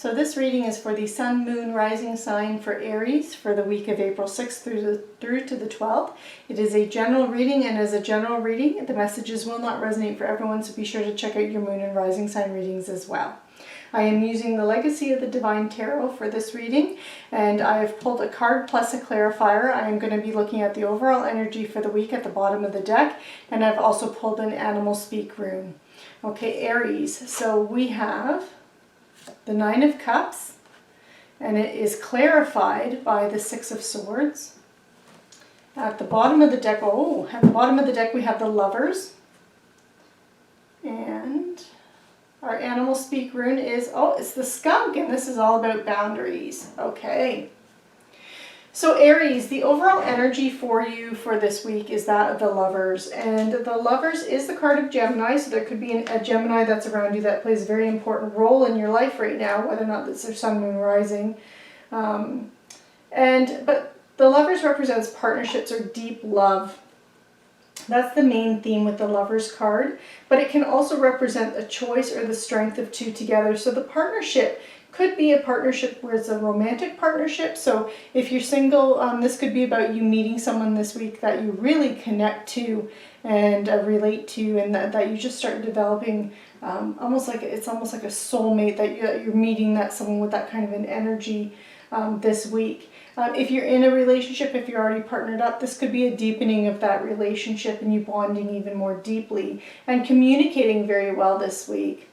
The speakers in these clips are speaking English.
So this reading is for the Sun, Moon, Rising sign for Aries for the week of April 6th through to the 12th. It is a general reading, and as a general reading, the messages will not resonate for everyone, so be sure to check out your Moon and Rising sign readings as well. I am using the Legacy of the Divine Tarot for this reading, and I have pulled a card plus a clarifier. I am going to be looking at the overall energy for the week at the bottom of the deck, and I've also pulled an Animal Speak rune. Okay, Aries. So we have the Nine of Cups, and it is clarified by the Six of Swords. At the bottom of the deck, we have the Lovers, and our Animal Speak rune is, it's the Skunk, and this is all about boundaries. Okay. So Aries, the overall energy for you for this week is that of the Lovers. And the Lovers is the card of Gemini, so there could be a Gemini that's around you that plays a very important role in your life right now, whether or not it's their Sun, Moon, Rising. But the Lovers represents partnerships or deep love. That's the main theme with the Lovers card, but it can also represent a choice or the strength of two together. So the partnership could be a partnership where it's a romantic partnership. So if you're single, this could be about you meeting someone this week that you really connect to and relate to, and that you just start developing almost like a soulmate, that you're meeting someone with that kind of an energy this week. If you're in a relationship, if you're already partnered up, this could be a deepening of that relationship and you bonding even more deeply and communicating very well this week.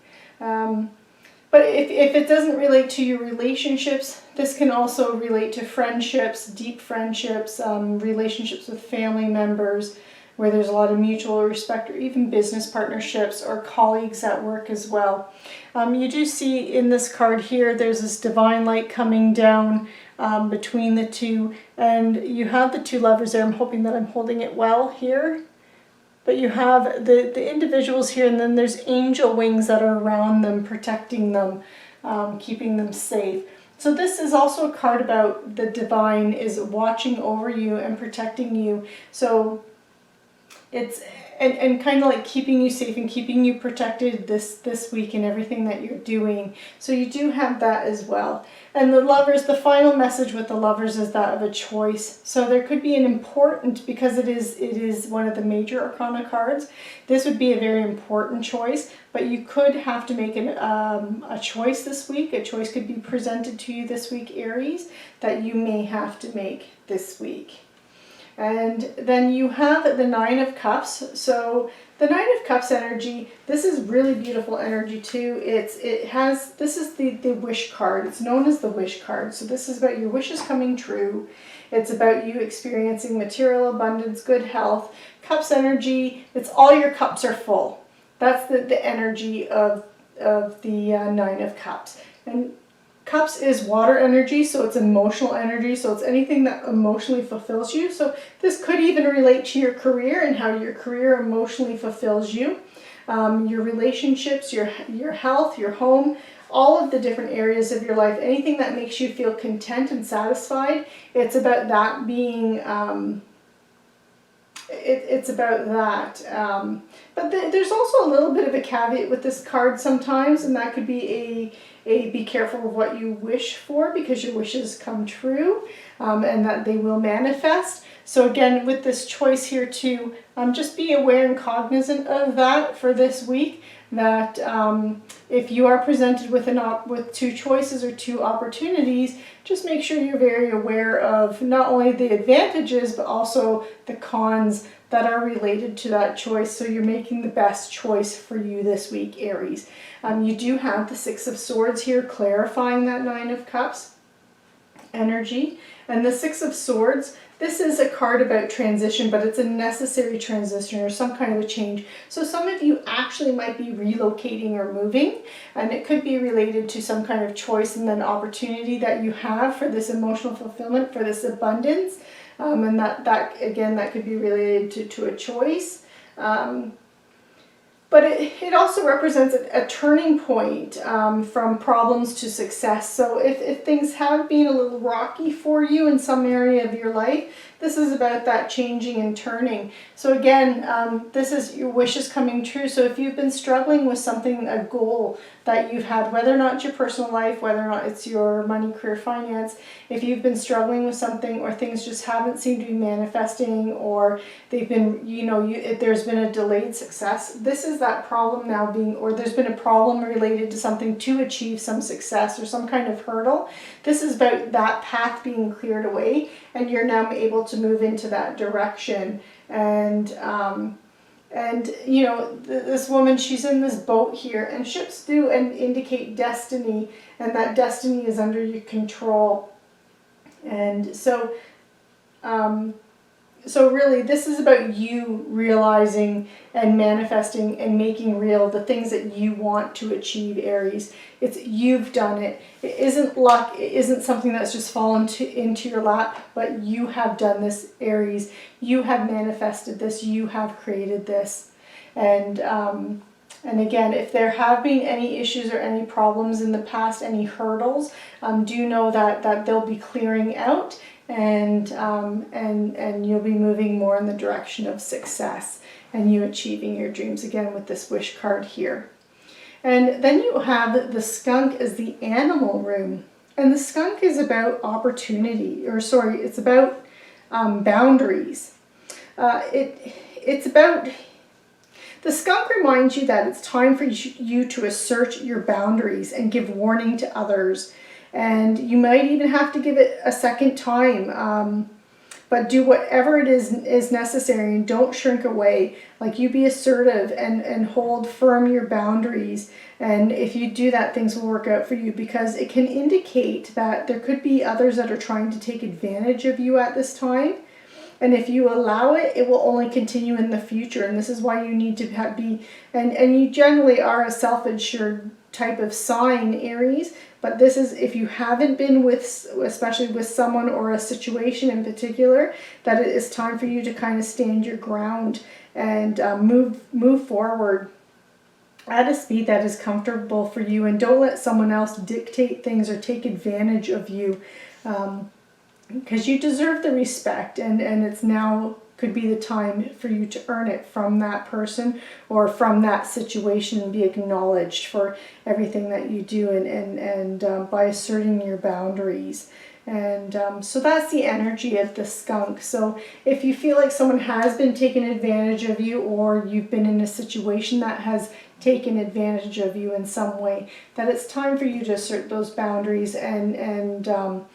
But if it doesn't relate to your relationships, this can also relate to friendships, deep friendships, relationships with family members where there's a lot of mutual respect, or even business partnerships or colleagues at work as well. You do see in this card here, there's this divine light coming down between the two, and you have the two Lovers there. I'm hoping that I'm holding it well here. But you have the individuals here, and then there's angel wings that are around them, protecting them, keeping them safe. So this is also a card about the divine is watching over you and protecting you. So it's and kind of like keeping you safe and keeping you protected this week in everything that you're doing. So you do have that as well. And the Lovers, the final message with the Lovers is that of a choice. So there could be an important, because it is one of the major arcana cards, this would be a very important choice, but you could have to make a choice this week. A choice could be presented to you this week, Aries, that you may have to make this week. And then you have the Nine of Cups. So the Nine of Cups energy, this is really beautiful energy too. This is the wish card. It's known as the wish card. So this is about your wishes coming true. It's about you experiencing material abundance, good health. Cups energy, it's all your cups are full. That's the energy of the Nine of Cups. And Cups is water energy, so it's emotional energy, so it's anything that emotionally fulfills you. So this could even relate to your career and how your career emotionally fulfills you. Your relationships, your health, your home, all of the different areas of your life, anything that makes you feel content and satisfied, it's about that being, it's about that. But there's also a little bit of a caveat with this card sometimes, and that could be be careful of what you wish for, because your wishes come true and that they will manifest. So again, with this choice here too, just be aware and cognizant of that for this week, that if you are presented with two choices or two opportunities, just make sure you're very aware of not only the advantages, but also the cons that are related to that choice, so you're making the best choice for you this week, Aries. You do have the Six of Swords here clarifying that Nine of Cups energy. And the Six of Swords, this is a card about transition, but it's a necessary transition or some kind of a change. So some of you actually might be relocating or moving, and it could be related to some kind of choice and then opportunity that you have for this emotional fulfillment, for this abundance. And that again, that could be related to a choice. But it also represents a turning point from problems to success. So if things have been a little rocky for you in some area of your life, This is about that changing and turning. So again, this is your wishes coming true. So if you've been struggling with something, a goal that you've had, whether or not it's your personal life, whether or not it's your money, career, finance, if you've been struggling with something or things just haven't seemed to be manifesting, or they've been, there's been a delayed success, this is that problem now being, or there's been a problem related to something to achieve some success or some kind of hurdle. This is about that path being cleared away, and you're now able to move into that direction. And this woman, she's in this boat here, and ships do and indicate destiny, and that destiny is under your control. And so really this is about you realizing and manifesting and making real the things that you want to achieve, Aries. It's you've done it. It isn't luck. It isn't something that's just fallen into your lap, but you have done this, Aries. You have manifested this. You have created this. And again, if there have been any issues or any problems in the past, any hurdles, do know that they'll be clearing out, and you'll be moving more in the direction of success and you achieving your dreams, again with this wish card here. And then you have the skunk as the animal rune, and the skunk is about opportunity, or sorry, it's about boundaries. It's about, the skunk reminds you that it's time for you to assert your boundaries and give warning to others. And you might even have to give it a second time. But do whatever it is necessary, and don't shrink away. Like, you be assertive and hold firm your boundaries. And if you do that, things will work out for you, because it can indicate that there could be others that are trying to take advantage of you at this time. And if you allow it, it will only continue in the future. And this is why you need to be, and you generally are a self-assured type of sign, Aries. But this is, if you haven't been with, especially with someone or a situation in particular, that it is time for you to kind of stand your ground and move forward at a speed that is comfortable for you. And don't let someone else dictate things or take advantage of you. Because you deserve the respect, and it's now could be the time for you to earn it from that person or from that situation, and be acknowledged for everything that you do, and by asserting your boundaries. And so that's the energy of the skunk. So if you feel like someone has been taking advantage of you, or you've been in a situation that has taken advantage of you in some way, that it's time for you to assert those boundaries and kind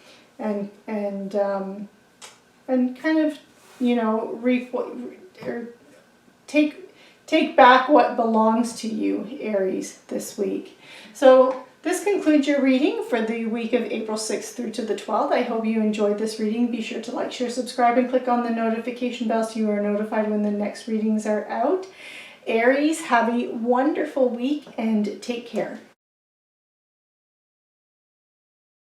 of, take back what belongs to you, Aries, this week. So this concludes your reading for the week of April 6th through to the 12th. I hope you enjoyed this reading. Be sure to like, share, subscribe, and click on the notification bell so you are notified when the next readings are out. Aries, have a wonderful week and take care.